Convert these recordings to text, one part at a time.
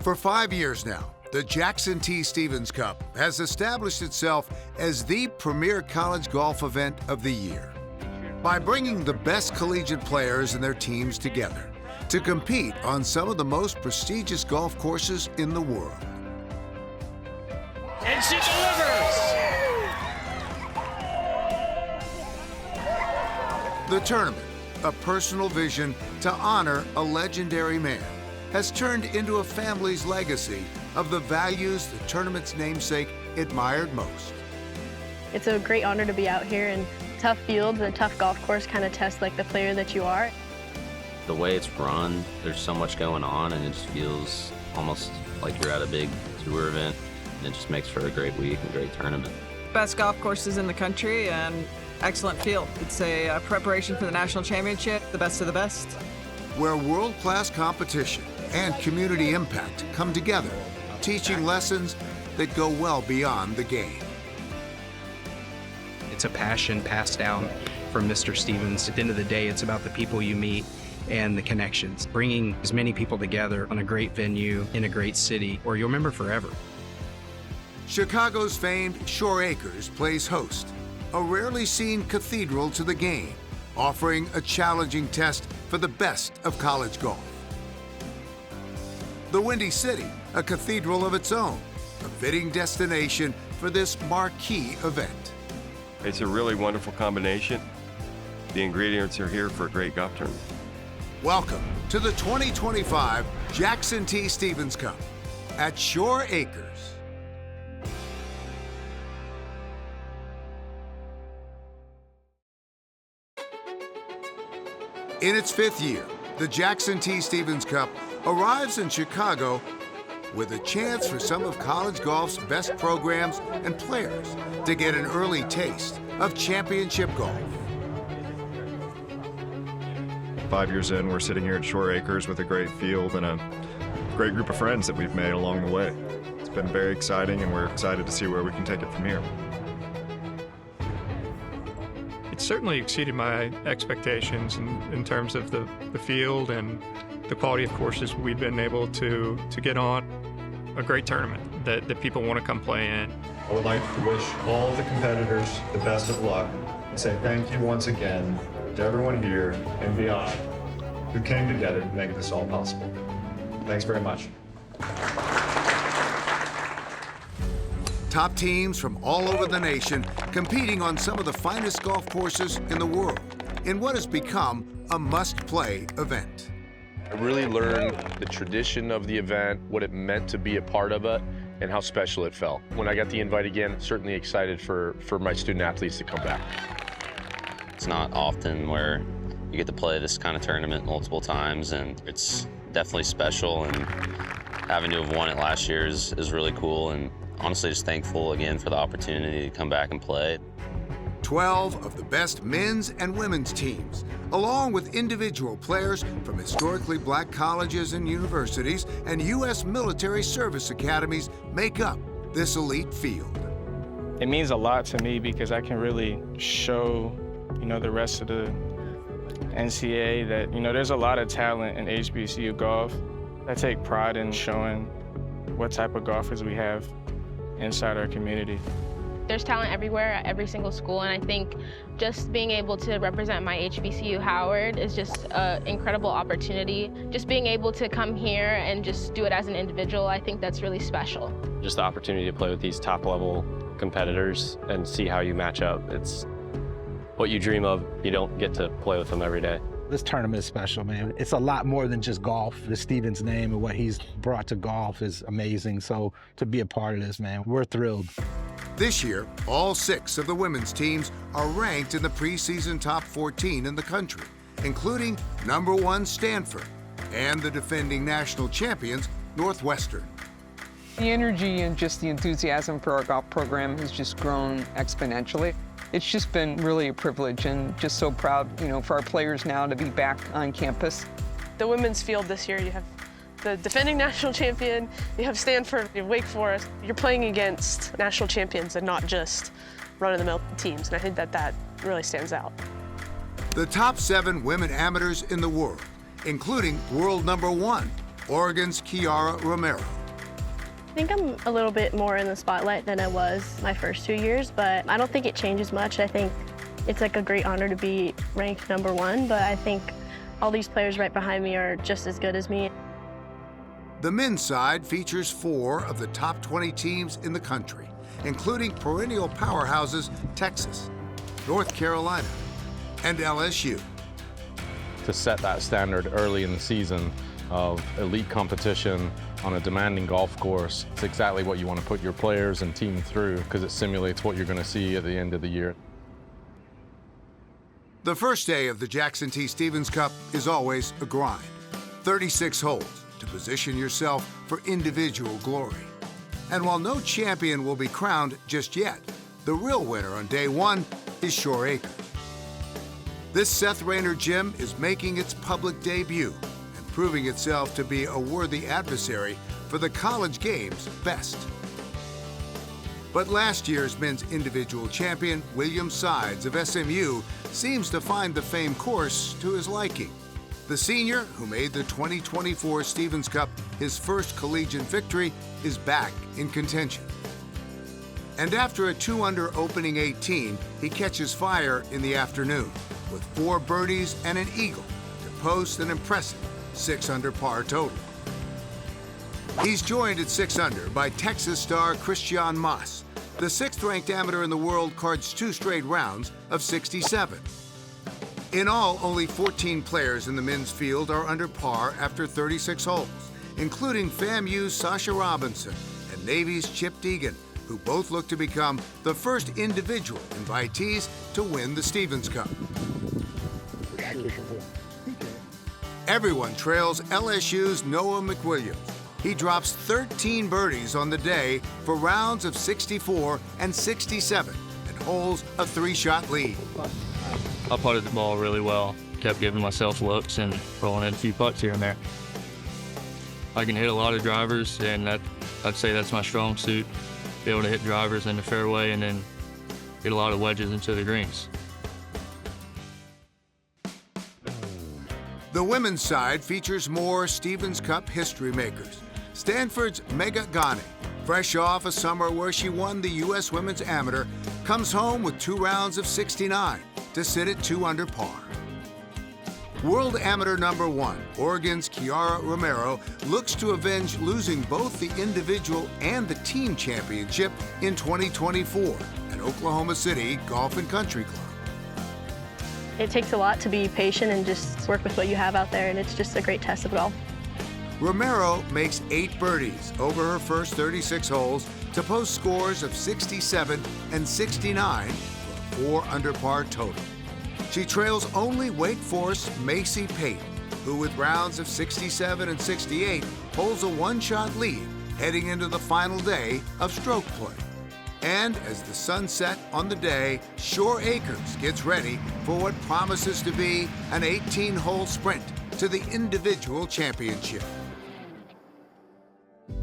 For 5 years now, the Jackson T. Stevens Cup has established itself as the premier college golf event of the year by bringing the best collegiate players and their teams together to compete on some of the most prestigious golf courses in the world. And she delivers! The tournament, a personal vision to honor a legendary man, has turned into a family's legacy of the values the tournament's namesake admired most. It's a great honor to be out here, and tough fields and tough golf course kind of test like the player that you are. The way it's run, there's so much going on, and it just feels almost like you're at a big tour event. It just makes for a great week and great tournament. Best golf courses in the country and excellent field. It's a preparation for the national championship, the best of the best. Where world-class competition and community impact come together, teaching lessons that go well beyond the game. It's a passion passed down from Mr. Stevens. At the end of the day, it's about the people you meet and the connections, bringing as many people together on a great venue in a great city, or you'll remember forever. Chicago's famed Shore Acres plays host, a rarely seen cathedral to the game, offering a challenging test for the best of college golf. The Windy City, a cathedral of its own, a fitting destination for this marquee event. It's a really wonderful combination. The ingredients are here for a great golf tournament. Welcome to the 2025 Jackson T. Stevens Cup at Shore Acres. In its 5th year, the Jackson T. Stevens Cup arrives in Chicago with a chance for some of college golf's best programs and players to get an early taste of championship golf. 5 years in, we're sitting here at Shore Acres with a great field and a great group of friends that we've made along the way. It's been very exciting, and we're excited to see where we can take it from here. It certainly exceeded my expectations in terms of the field and the quality of courses we've been able to get on. A great tournament that people want to come play in. I would like to wish all the competitors the best of luck and say thank you once again to everyone here and beyond who came together to make this all possible. Thanks very much. Top teams from all over the nation competing on some of the finest golf courses in the world in what has become a must-play event. I really learned the tradition of the event, what it meant to be a part of it, and how special it felt. When I got the invite again, certainly excited for my student athletes to come back. It's not often where you get to play this kind of tournament multiple times, and it's definitely special, and having to have won it last year is really cool, and honestly just thankful again for the opportunity to come back and play. 12 of the best men's and women's teams, along with individual players from historically black colleges and universities and U.S. military service academies, make up this elite field. It means a lot to me because I can really show, the rest of the NCAA that, there's a lot of talent in HBCU golf. I take pride in showing what type of golfers we have inside our community. There's talent everywhere at every single school, and I think just being able to represent my HBCU Howard is just an incredible opportunity. Just being able to come here and just do it as an individual, I think that's really special. Just the opportunity to play with these top-level competitors and see how you match up. It's what you dream of. You don't get to play with them every day. This tournament is special, man. It's a lot more than just golf. The Stevens name and what he's brought to golf is amazing. So to be a part of this, man, we're thrilled. This year, all 6 of the women's teams are ranked in the preseason top 14 in the country, including #1 Stanford and the defending national champions, Northwestern. The energy and just the enthusiasm for our golf program has just grown exponentially. It's just been really a privilege, and just so proud, for our players now to be back on campus. The women's field this year, you have the defending national champion, you have Stanford, you have Wake Forest. You're playing against national champions and not just run-of-the-mill teams, and I think that really stands out. The top 7 women amateurs in the world, including world #1, Oregon's Kiara Romero. I think I'm a little bit more in the spotlight than I was my first 2 years, but I don't think it changes much. I think it's like a great honor to be ranked #1, but I think all these players right behind me are just as good as me. The men's side features 4 of the top 20 teams in the country, including perennial powerhouses Texas, North Carolina, and LSU. To set that standard early in the season of elite competition on a demanding golf course, it's exactly what you want to put your players and team through because it simulates what you're going to see at the end of the year. The first day of the Jackson T. Stephens Cup is always a grind. 36 holes to position yourself for individual glory. And while no champion will be crowned just yet, the real winner on day 1 is Shore Acres. This Seth Rayner gym is making its public debut and proving itself to be a worthy adversary for the college game's best. But last year's men's individual champion, William Sides of SMU, seems to find the famed course to his liking. The senior, who made the 2024 Stephens Cup his first collegiate victory, is back in contention. And after a 2-under opening 18, he catches fire in the afternoon with 4 birdies and an eagle to post an impressive 6-under par total. He's joined at 6 under by Texas star Christian Mas. The 6th-ranked amateur in the world cards 2 straight rounds of 67. In all, only 14 players in the men's field are under par after 36 holes, including FAMU's Sasha Robinson and Navy's Chip Deegan, who both look to become the first individual invitees to win the Stephens Cup. Everyone trails LSU's Noah McWilliams. He drops 13 birdies on the day for rounds of 64 and 67 and holds a 3-shot lead. I putted the ball really well, kept giving myself looks and rolling in a few putts here and there. I can hit a lot of drivers, and I'd say that's my strong suit, be able to hit drivers in the fairway and then get a lot of wedges into the greens. The women's side features more Stephens Cup history makers. Stanford's Megha Ghani, fresh off a summer where she won the U.S. Women's Amateur, comes home with 2 rounds of 69 to sit at 2 under par. World Amateur #1, Oregon's Kiara Romero, looks to avenge losing both the individual and the team championship in 2024 at Oklahoma City Golf and Country Club. It takes a lot to be patient and just work with what you have out there, and it's just a great test of golf. Romero makes 8 birdies over her first 36 holes to post scores of 67 and 69 for a 4 under par total. She trails only Wake Forest's Macy Payton, who with rounds of 67 and 68 holds a 1-shot lead heading into the final day of stroke play. And as the sun set on the day, Shore Acres gets ready for what promises to be an 18-hole sprint to the individual championship.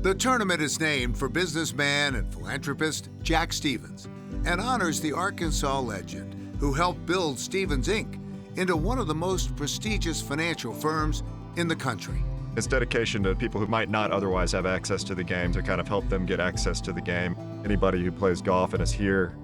The tournament is named for businessman and philanthropist Jack Stephens and honors the Arkansas legend who helped build Stephens Inc. into one of the most prestigious financial firms in the country. It's dedication to people who might not otherwise have access to the game to kind of help them get access to the game. Anybody who plays golf and is here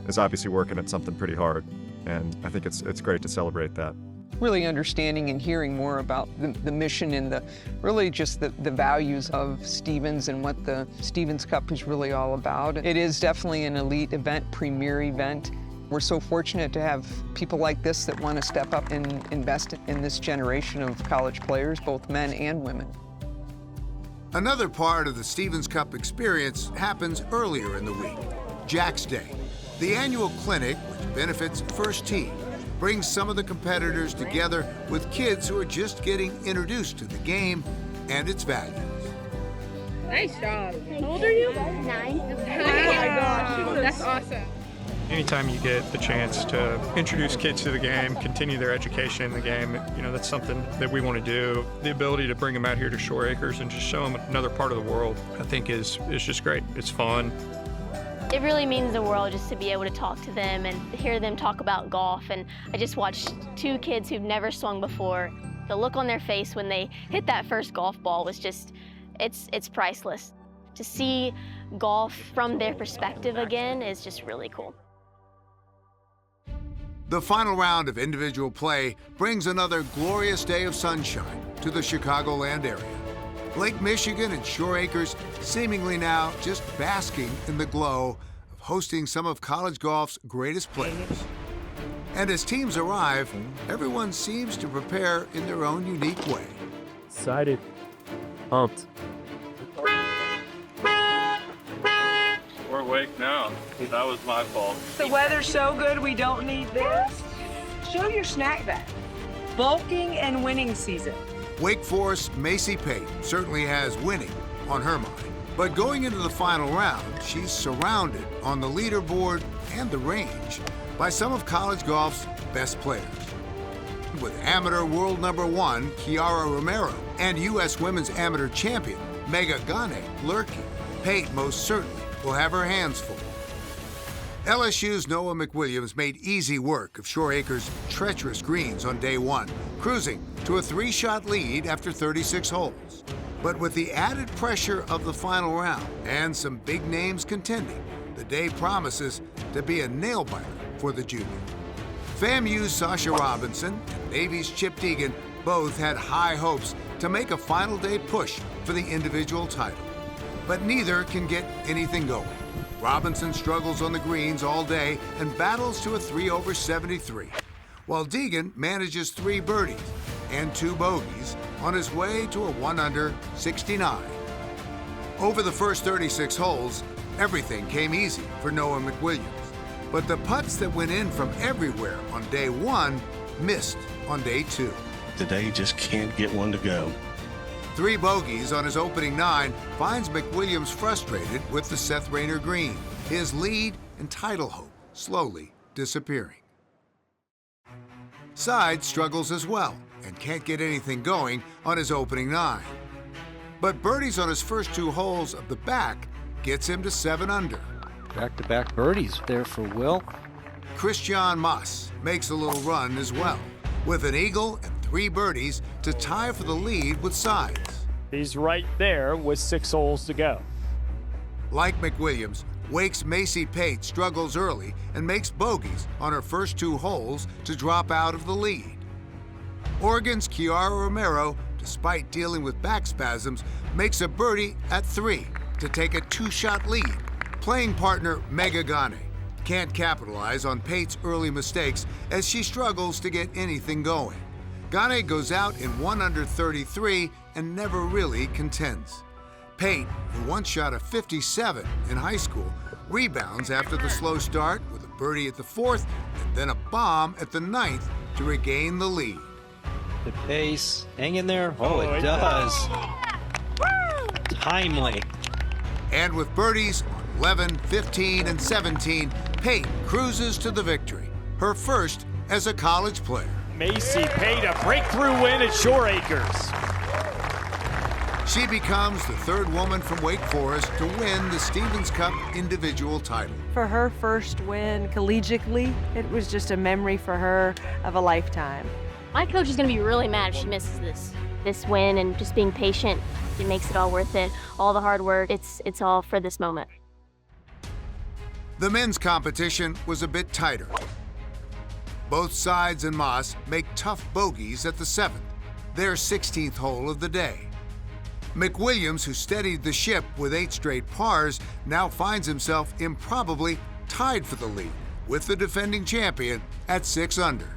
is obviously working at something pretty hard, and I think it's great to celebrate that. Really understanding and hearing more about the mission and really just the values of Stephens and what the Stephens Cup is really all about. It is definitely an elite event, premier event. We're so fortunate to have people like this that want to step up and invest in this generation of college players, both men and women. Another part of the Stephens Cup experience happens earlier in the week, Jack's Day. The annual clinic, which benefits First Tee, brings some of the competitors together with kids who are just getting introduced to the game and its values. Nice job. How old are you? 9. Oh my gosh, that's awesome. Anytime you get the chance to introduce kids to the game, continue their education in the game, that's something that we want to do. The ability to bring them out here to Shore Acres and just show them another part of the world, I think is just great. It's fun. It really means the world just to be able to talk to them and hear them talk about golf. And I just watched 2 kids who've never swung before The look on their face when they hit that first golf ball was just, it's priceless. To see golf from their perspective again is just really cool. The final round of individual play brings another glorious day of sunshine to the Chicagoland area. Lake Michigan and Shore Acres seemingly now just basking in the glow of hosting some of college golf's greatest players. And as teams arrive, everyone seems to prepare in their own unique way. Excited. Pumped. We're awake now. That was my fault. The weather's so good we don't need this. Show your snack bag. Bulking and winning season. Wake Forest Macatee Payton certainly has winning on her mind. But going into the final round, she's surrounded on the leaderboard and the range by some of college golf's best players. With amateur world #1 Kiara Romero and U.S. Women's Amateur Champion Megha Ganne lurking, Payton most certainly will have her hands full. LSU's Noah McWilliams made easy work of Shore Acres' treacherous greens on day 1, cruising to a 3-shot lead after 36 holes. But with the added pressure of the final round and some big names contending, the day promises to be a nail-biter for the junior. FAMU's Sasha Robinson and Navy's Chip Deegan both had high hopes to make a final day push for the individual title. But neither can get anything going. Robinson struggles on the greens all day and battles to a 3/73, while Deegan manages 3 birdies and 2 bogeys on his way to a 1-under 69. Over the first 36 holes, everything came easy for Noah McWilliams. But the putts that went in from everywhere on day 1 missed on day 2. Today just can't get one to go. 3 bogeys on his opening 9 finds McWilliams frustrated with the Seth Rayner green, his lead and title hope slowly disappearing. Side struggles as well and can't get anything going on his opening 9. But birdies on his first 2 holes of the back gets him to 7 under. Back-to-back birdies there for Will. Christian Mas makes a little run as well, with an eagle and 3 birdies to tie for the lead with Sides. He's right there with 6 holes to go. Like McWilliams, Wake's Macatee Payton struggles early and makes bogeys on her first 2 holes to drop out of the lead. Oregon's Kiara Romero, despite dealing with back spasms, makes a birdie at 3 to take a 2-shot lead. Playing partner Megha Ganne can't capitalize on Payton's early mistakes as she struggles to get anything going. Ganne goes out in 1-under-33 and never really contends. Payton, who once shot a 57 in high school, rebounds after the slow start with a birdie at the 4th and then a bomb at the 9th to regain the lead. The pace, hang in there. Oh, it does. Timely. And with birdies on 11, 15, and 17, Payton cruises to the victory, her first as a college player. Macatee Payton a breakthrough win at Shore Acres. She becomes the 3rd woman from Wake Forest to win the Stevens Cup individual title. For her first win collegiately, it was just a memory for her of a lifetime. My coach is going to be really mad if she misses this win, and just being patient, it makes it all worth it. All the hard work, it's all for this moment. The men's competition was a bit tighter. Both Sides and Mas make tough bogeys at the 7th, their 16th hole of the day. McWilliams, who steadied the ship with 8 straight pars, now finds himself improbably tied for the lead with the defending champion at 6 under.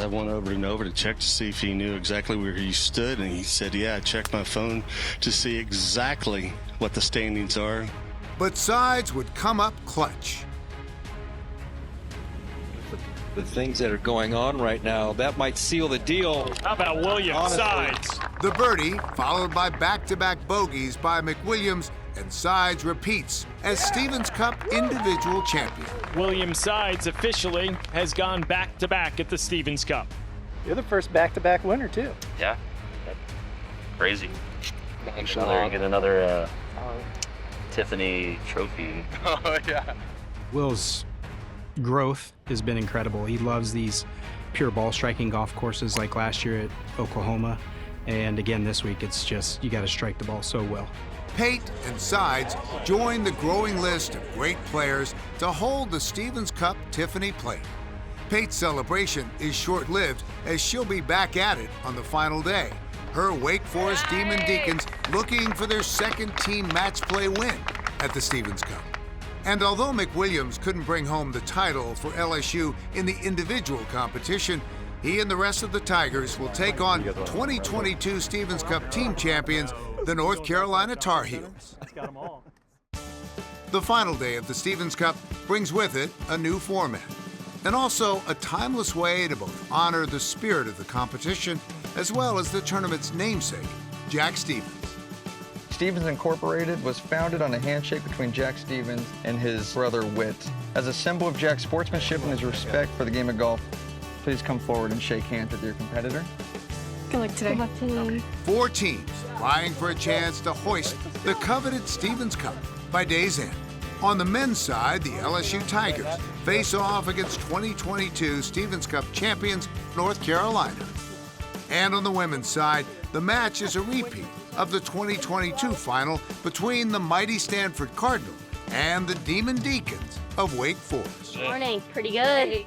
I went over and over to check to see if he knew exactly where he stood, and he said, yeah, I checked my phone to see exactly what the standings are. But Sides would come up clutch. The things that are going on right now, that might seal the deal. How about Williams? Sides? The birdie, followed by back-to-back bogeys by McWilliams, and Sides repeats as Stevens Cup individual champion. Williams Sides officially has gone back-to-back at the Stevens Cup. You're the first back-to-back winner, too. Yeah, crazy. Get another Tiffany trophy. Oh, yeah. Will's growth has been incredible. He loves these pure ball striking golf courses like last year at Oklahoma. And again, this week, it's just, you got to strike the ball so well. Pate and Sides join the growing list of great players to hold the Stevens Cup Tiffany Plate. Pate's celebration is short-lived as she'll be back at it on the final day. Her Wake Forest Demon Deacons looking for their second team match play win at the Stevens Cup. And although McWilliams couldn't bring home the title for LSU in the individual competition, he and the rest of the Tigers will take on 2022 Stevens Cup team champions, the North Carolina Tar Heels. The final day of the Stevens Cup brings with it a new format, and also a timeless way to both honor the spirit of the competition as well as the tournament's namesake, Jack Stevens. Stevens Incorporated was founded on a handshake between Jack Stevens and his brother Whit. As a symbol of Jack's sportsmanship and his respect for the game of golf, please come forward and shake hands with your competitor. Good luck today. Good luck today. 4 teams vying for a chance to hoist the coveted Stevens Cup by day's end. On the men's side, the LSU Tigers face off against 2022 Stevens Cup champions, North Carolina. And on the women's side, the match is a repeat of the 2022 final between the mighty Stanford Cardinal and the Demon Deacons of Wake Forest. Morning, pretty good.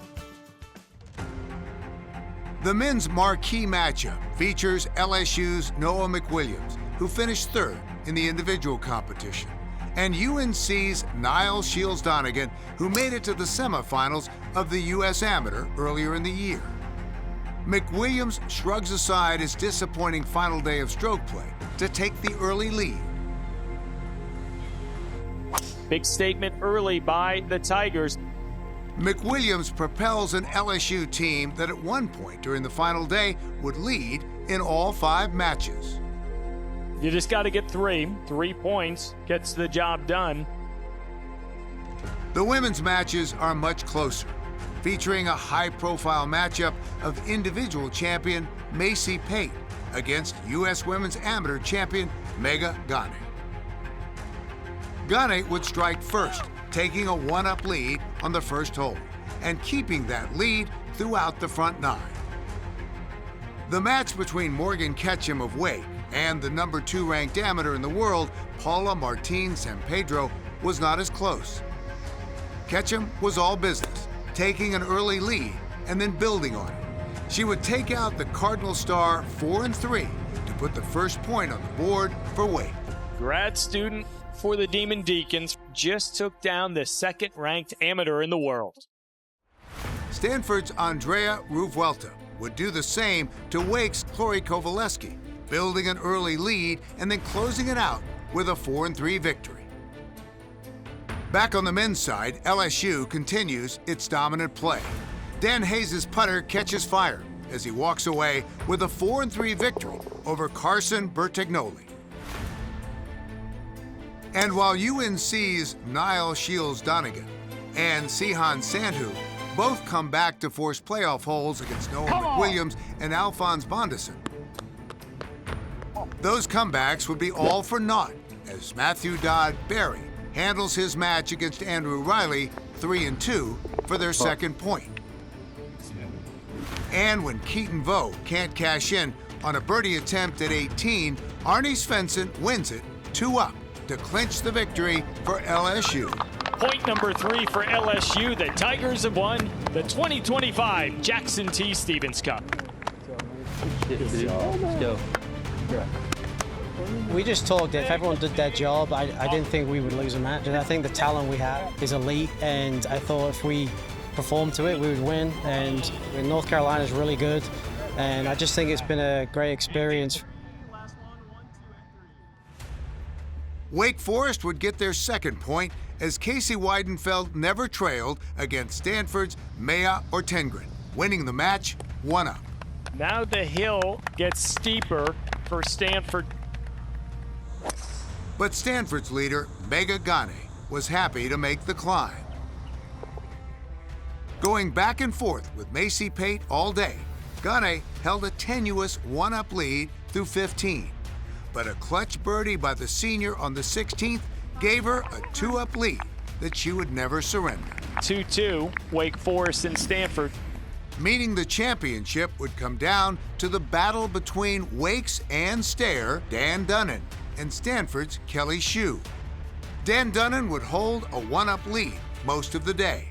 The men's marquee matchup features LSU's Noah McWilliams, who finished 3rd in the individual competition, and UNC's Niall Shields-Donegan, who made it to the semifinals of the U.S. Amateur earlier in the year. McWilliams shrugs aside his disappointing final day of stroke play to take the early lead. Big statement early by the Tigers. McWilliams propels an LSU team that at one point during the final day would lead in all 5 matches. You just got to get 3. 3 points gets the job done. The women's matches are much closer, featuring a high-profile matchup of individual champion Macy Pate against U.S. Women's Amateur champion Megan Gane. Gane would strike first, taking a 1-up lead on the first hole and keeping that lead throughout the front 9. The match between Morgan Ketchum of Wake and the number 2 ranked amateur in the world, Paula Martin San Pedro, was not as close. Ketchum was all business, taking an early lead and then building on it. She would take out the Cardinal star 4-3 to put the first point on the board for Wake. Grad student for the Demon Deacons just took down the 2nd-ranked amateur in the world. Stanford's Andrea Ruvuelta would do the same to Wake's Chloe Kovaleski, building an early lead and then closing it out with a 4-3 victory. Back on the men's side, LSU continues its dominant play. Dan Hayes' putter catches fire as he walks away with a 4-3 victory over Carson Bertagnoli. And while UNC's Niall Shields-Donegan and Sihan Sandhu both come back to force playoff holes against Noah McWilliams and Alphonse Bondison, those comebacks would be all for naught as Matthew Dodd Barry handles his match against Andrew Riley 3-2 for their second point. And when Keaton Vo can't cash in on a birdie attempt at 18, Arnie Svensson wins it 2-up to clinch the victory for LSU. Point number 3 for LSU. The Tigers have won the 2025 Jackson T. Stevens Cup. Let's go. We just talked. If everyone did their job, I didn't think we would lose a match. And I think the talent we have is elite, and I thought if we performed to it, we would win. And North Carolina is really good, and I just think it's been a great experience. Wake Forest would get their second point as Casey Weidenfeld never trailed against Stanford's Maya Ortengren, winning the match 1-up. Now the hill gets steeper for Stanford. But Stanford's leader, Megan Gane, was happy to make the climb. Going back and forth with Macy Pate all day, Gane held a tenuous 1-up lead through 15. But a clutch birdie by the senior on the 16th gave her a 2-up lead that she would never surrender. 2-2, Wake Forest and Stanford. meaning the championship would come down to the battle between Wake's Ann Stair, Dan Dunnan, and Stanford's Kelly Shue. Dan Dunnan would hold a one-up lead most of the day.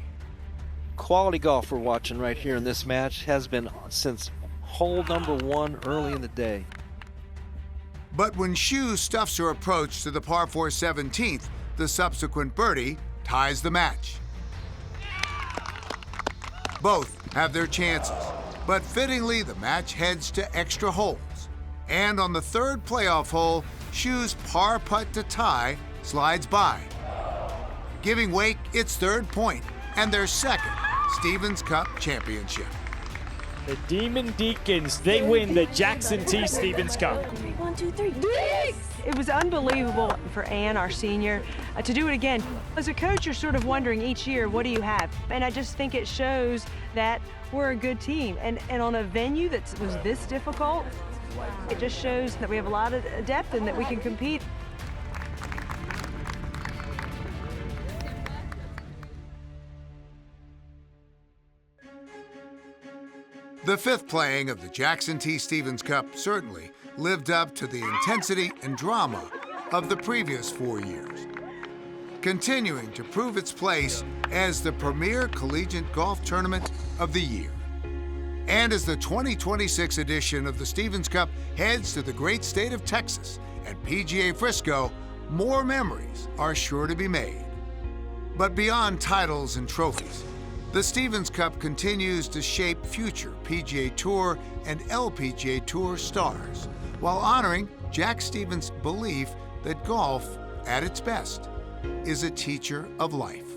Quality golf we're watching right here in this match has been since hole number 1 early in the day. But when Shue stuffs her approach to the par 4 17th, the subsequent birdie ties the match. Both have their chances, but fittingly the match heads to extra holes. And on the third playoff hole, Shue's par putt to tie slides by, giving Wake its third point and their second Stevens Cup championship. The Demon Deacons, they win the Jackson T. Stevens Cup. 1, 2, 3, It was unbelievable for Ann, our senior, to do it again. As a coach, you're sort of wondering each year, what do you have? And I just think it shows that we're a good team. And on a venue that was this difficult, it just shows that we have a lot of depth and that we can compete. The fifth playing of the Jackson T. Stevens Cup certainly lived up to the intensity and drama of the previous 4 years, continuing to prove its place as the premier collegiate golf tournament of the year. And as the 2026 edition of the Stevens Cup heads to the great state of Texas at PGA Frisco, more memories are sure to be made. But beyond titles and trophies, the Stevens Cup continues to shape future PGA Tour and LPGA Tour stars, while honoring Jack Stevens' belief that golf, at its best, is a teacher of life.